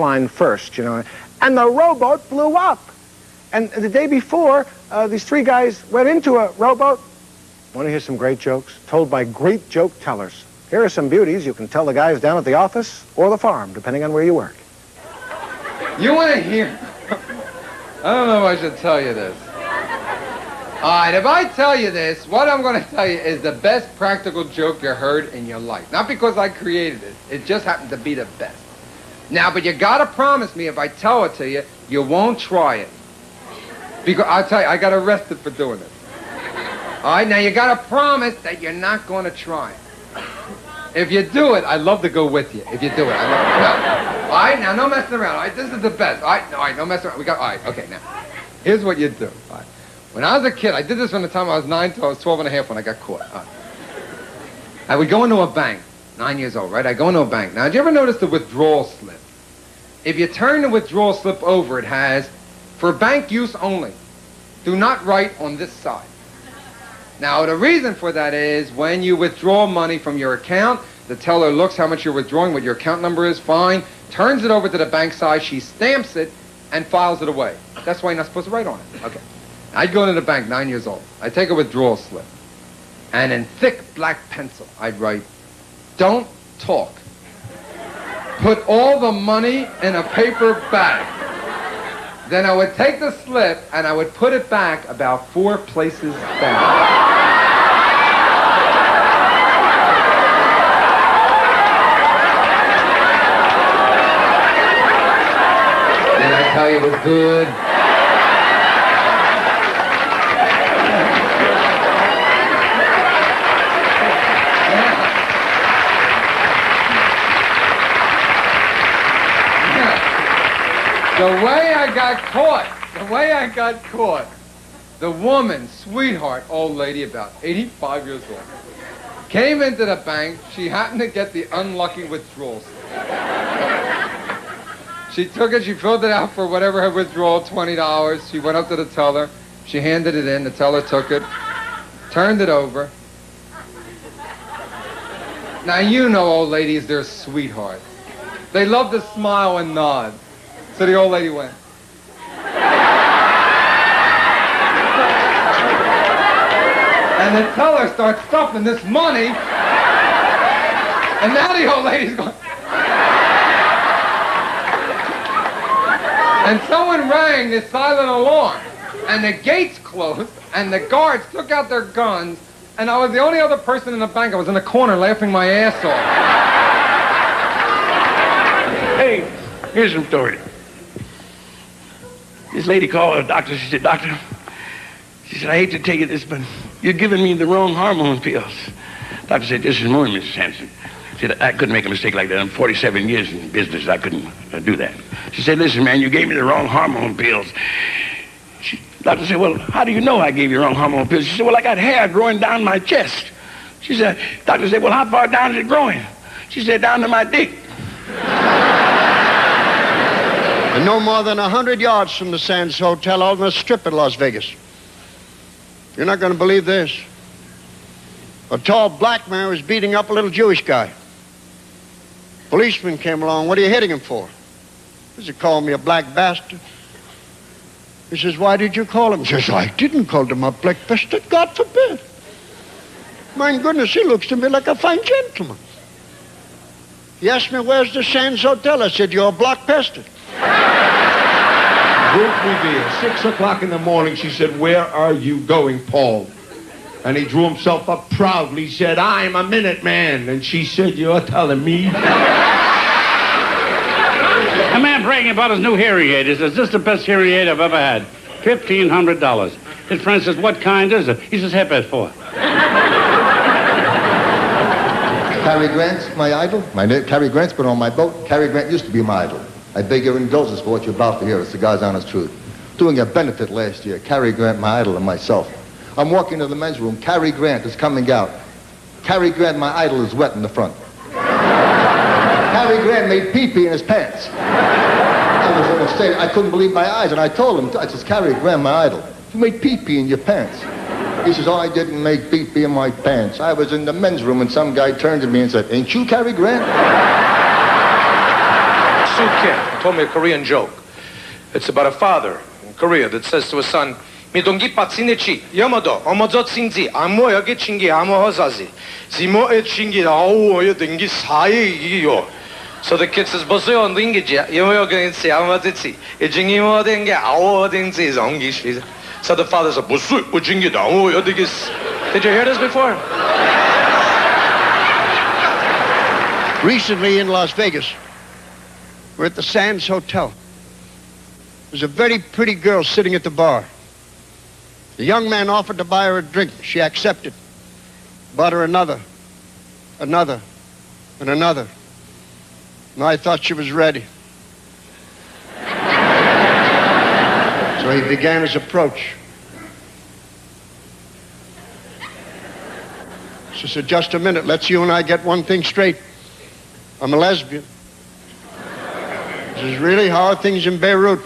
line first, you know, and the rowboat blew up. And the day before, these three guys went into a rowboat. Want to hear some great jokes told by great joke tellers? Here are some beauties you can tell the guys down at the office or the farm, depending on where you work. You want to hear? I don't know if I should tell you this. All right, if I tell you this, what I'm going to tell you is the best practical joke you heard in your life. Not because I created it. It just happened to be the best. Now, but you got to promise me if I tell it to you, you won't try it. Because I'll tell you, I got arrested for doing it. All right, now you got to promise that you're not going to try it. If you do it, I'd love to go with you. If you do it, I'd love to. All right, now no messing around. All right, this is the best. All right, no messing around. All right, okay, now. Here's what you do. All right. When I was a kid, I did this from the time I was 9 till I was 12 and a half when I got caught. All right. I would go into a bank, 9 years old, right? I go into a bank. Now, did you ever notice the withdrawal slip? If you turn the withdrawal slip over, it has, for bank use only, do not write on this side. Now, the reason for that is when you withdraw money from your account, the teller looks how much you're withdrawing, what your account number is, fine, turns it over to the bank side, she stamps it, and files it away. That's why you're not supposed to write on it. Okay. I'd go into the bank, 9 years old. I'd take a withdrawal slip, and in thick black pencil, I'd write, "Don't talk. Put all the money in a paper bag." Then I would take the slip, and I would put it back about 4 places down. Did I tell you it was good? The way I got caught, the woman, sweetheart, old lady, about 85 years old, came into the bank. She happened to get the unlucky withdrawal slip. She took it, she filled it out for whatever her withdrawal, $20. She went up to the teller. She handed it in. The teller took it, turned it over. Now, you know old ladies, they're sweethearts. They love to smile and nod. So the old lady went. And the teller starts stuffing this money. And now the old lady's going. And someone rang the silent alarm. And the gates closed. And the guards took out their guns. And I was the only other person in the bank. I was in the corner laughing my ass off. Hey, here's some story. This lady called her doctor. She said, "Doctor," she said, "I hate to tell you this, but you're giving me the wrong hormone pills." Doctor said, "This is more, Mrs. Hanson." She said, "I couldn't make a mistake like that. I'm 47 years in business. I couldn't do that." She said, "Listen, man, you gave me the wrong hormone pills." Doctor said, "Well, how do you know I gave you the wrong hormone pills?" She said, "Well, I got hair growing down my chest." She said, Doctor said, "Well, how far down is it growing?" She said, "Down to my dick." And no more than 100 yards from the Sands Hotel on the Strip in Las Vegas. You're not going to believe this. A tall black man was beating up a little Jewish guy. Policeman came along. "What are you hitting him for?" He said, "Call me a black bastard." He says, "Why did you call him?" He says, "I didn't call him a black bastard. God forbid. My goodness, he looks to me like a fine gentleman." He asked me, "Where's the Sands Hotel?" I said, "You're a black bastard." Ruth Revere, 6 o'clock in the morning, she said, "Where are you going, Paul?" And he drew himself up proudly, said, "I'm a Minuteman." And she said, "You're telling me?" A man bragging about his new hearing aid. He says, "This is the best hearing aid I've ever had. $1,500. His friend says, "What kind is it?" He says, "Hep-4." Cary Grant's my idol. Cary Grant's been on my boat. Cary Grant used to be my idol. I beg your indulgence for what you're about to hear. It's the God's honest truth. Doing a benefit last year. Cary Grant, my idol, and myself. I'm walking to the men's room. Cary Grant is coming out. Cary Grant, my idol, is wet in the front. Cary Grant made pee-pee in his pants. I was in a state, I couldn't believe my eyes, and I told him, I said, "Cary Grant, my idol, you made pee-pee in your pants." He says, "Oh, I didn't make pee-pee in my pants. I was in the men's room, and some guy turned to me and said, 'Ain't you Cary Grant?'" Sue Kid. told me a Korean joke. It's about a father in Korea that says to his son, "미동기 빠치네치 여모도 어머저 칭지 아모 여기 칭기 아모 허사지 지모에 칭기 아오 여등기 사이기요." So the kid says, "보세요, 링기지 여모 여기 치 아모 치 이징이 뭐 된게 아오 된지 정기시." So the father said, "보수 우징기 아오 여등기." Did you hear this before? Recently in Las Vegas, we're at the Sands Hotel. There's a very pretty girl sitting at the bar. The young man offered to buy her a drink. She accepted. Bought her another, and another. And I thought she was ready. So he began his approach. She said, "Just a minute, let's you and I get one thing straight. I'm a lesbian." This is really how are things in Beirut.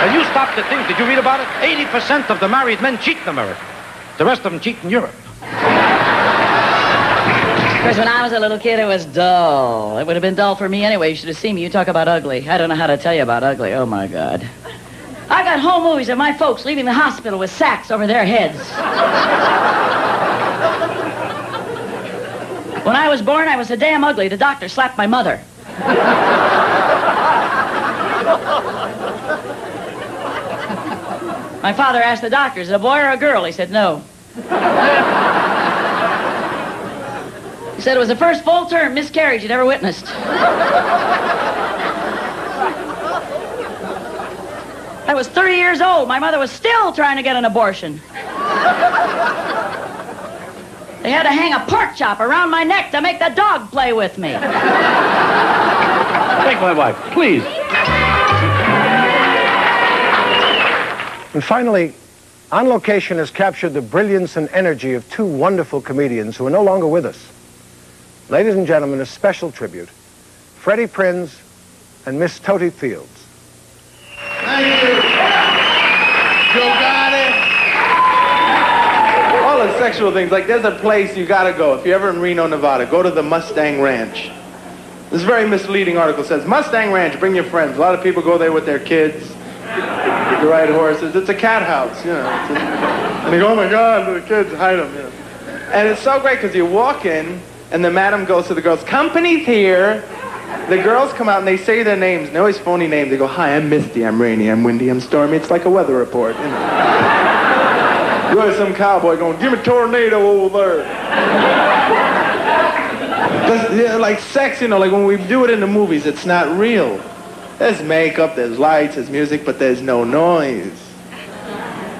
And you stop to think, did you read about it? 80% of the married men cheat in America. The rest of them cheat in Europe. Because when I was a little kid, it was dull. It would have been dull for me anyway. You should have seen me. You talk about ugly. I don't know how to tell you about ugly. Oh, my God. I got home movies of my folks leaving the hospital with sacks over their heads. When I was born, I was so damn ugly, the doctor slapped my mother. My father asked the doctor, "Is it a boy or a girl?" He said, "No." He said it was the first full-term miscarriage he'd ever witnessed. I was 30 years old. My mother was still trying to get an abortion. They had to hang a pork chop around my neck to make the dog play with me. Take my wife, please. And finally, On Location has captured the brilliance and energy of two wonderful comedians who are no longer with us. Ladies and gentlemen, a special tribute, Freddie Prinze and Miss Totie Fields. Thank you. Joe got it. All the sexual things, like there's a place you gotta go. If you're ever in Reno, Nevada, go to the Mustang Ranch. This very misleading article says, Mustang Ranch, bring your friends. A lot of people go there with their kids. To ride horses. It's a cat house, you know. And they go, "Oh my God, the kids, hide them," you know. And it's so great because you walk in and the madam goes to the girls, "Company's here." The girls come out and they say their names. And they always phony names. They go, "Hi, I'm Misty, I'm Rainy, I'm Windy, I'm Stormy." It's like a weather report, you know. You have some cowboy going, "Give me a tornado over there." Yeah, like sex, you know, like when we do it in the movies, it's not real. There's makeup, there's lights, there's music, but there's no noise.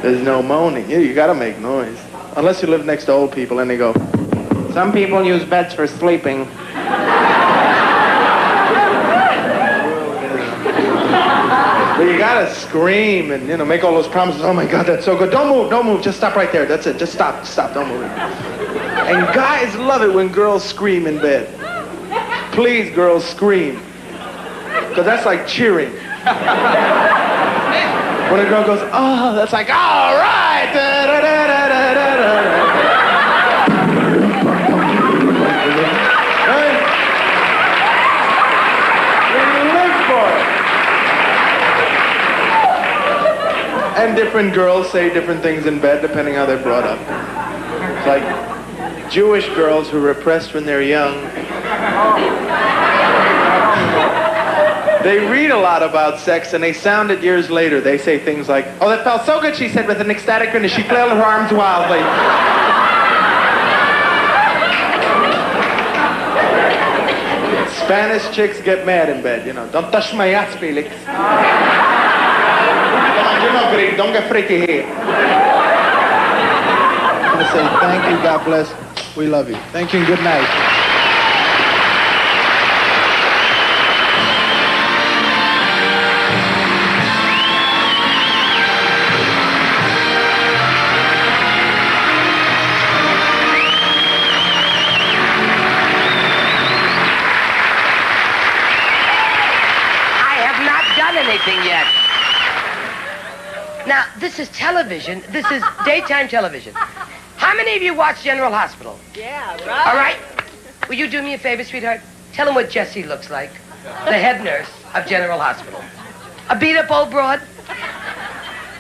There's no moaning. You gotta make noise. Unless you live next to old people and they go, "Some people use beds for sleeping." But you gotta scream and, you know, make all those promises. "Oh my God, that's so good. Don't move, just stop right there. That's it, just stop, don't move." And guys love it when girls scream in bed. Please, girls, scream. Because that's like cheering. When a girl goes, "Oh," that's like, "All right." Da, da, da, da, da, da. Right? You live for it. And different girls say different things in bed depending how they're brought up. It's like Jewish girls who are repressed when they're young. They read a lot about sex, and they sound it years later. They say things like, "Oh, that felt so good," she said with an ecstatic grin as she flailed her arms wildly. Spanish chicks get mad in bed, you know. "Don't touch my ass, Felix." Come on, you're not Greek. Don't get freaky here. I'm going to say, "Thank you, God bless. We love you. Thank you and good night." Anything yet. Now, this is television. This is daytime television. How many of you watch General Hospital? Yeah, right. All right. Will you do me a favor, sweetheart? Tell him what Jessie looks like. The head nurse of General Hospital. A beat-up old broad?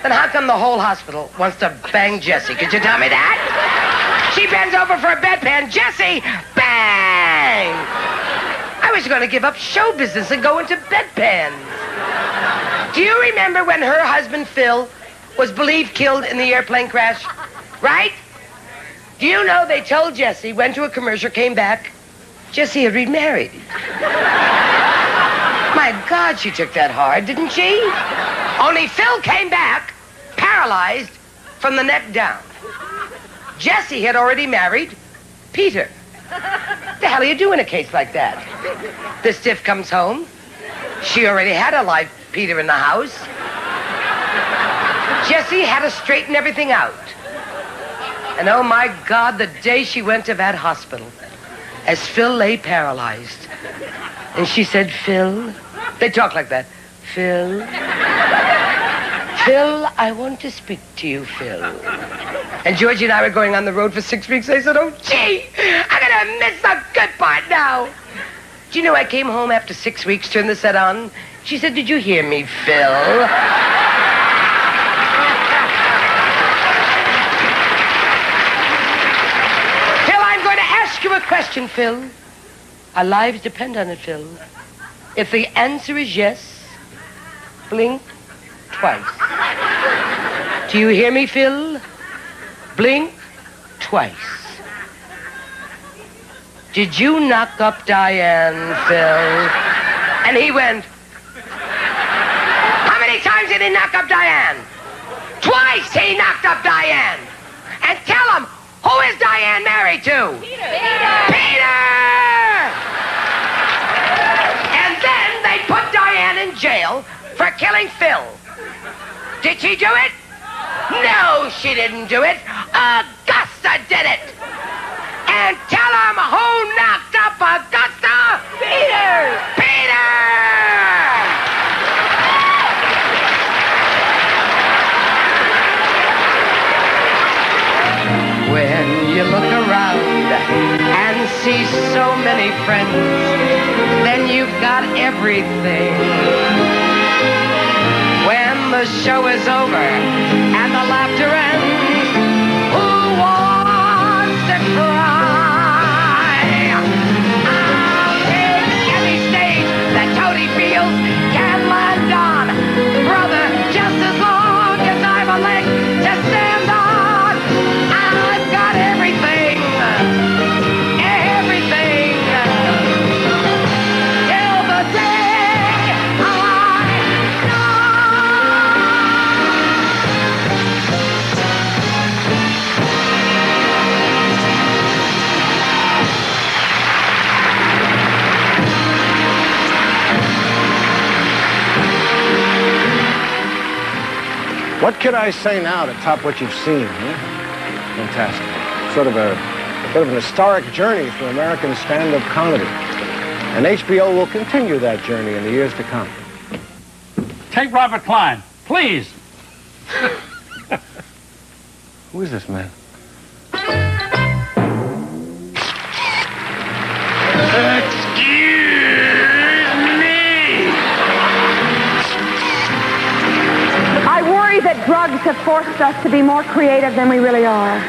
Then how come the whole hospital wants to bang Jessie? Could you tell me that? She bends over for a bedpan. Jessie, bang! I was going to give up show business and go into bedpans. Do you remember when her husband, Phil, was believed killed in the airplane crash? Right? Do you know they told Jessie, went to a commercial, came back, Jessie had remarried. My God, she took that hard, didn't she? Only Phil came back, paralyzed from the neck down. Jessie had already married Peter. The hell do you do in a case like that? The stiff comes home. She already had a live Peter in the house. Jessie had to straighten everything out. And oh my God, the day she went to that hospital, as Phil lay paralyzed, and she said, Phil, they talk like that, Phil, Phil, I want to speak to you, Phil. And Georgie and I were going on the road for 6 weeks. I said, oh, gee, I'm going to miss the good part now. Do you know I came home after 6 weeks, turned the set on? She said, did you hear me, Phil? Phil, I'm going to ask you a question, Phil. Our lives depend on it, Phil. If the answer is yes, blink twice. Do you hear me, Phil? Blink twice. Did you knock up Diane, Phil? And he went, how many times did he knock up Diane? Twice he knocked up Diane. And tell him, who is Diane married to? Peter. Peter! And then they put Diane in jail for killing Phil. Did she do it? No, she didn't do it. Augusta did it. And tell him who knocked up Augusta? Peter! Peter! When you look around and see so many friends, then you've got everything. When the show is over and the laughter ends, who wants to cry? I'll take any stage that Tony Fields can land on. Brother, just as long as I've a leg to stand on, I've got everything. Everything. Till the day I What could I say now to top what you've seen? Fantastic. Sort of a bit of an historic journey for American stand-up comedy. And HBO will continue that journey in the years to come. Take Robert Klein, please. Who is this man? I worry that drugs have forced us to be more creative than we really are.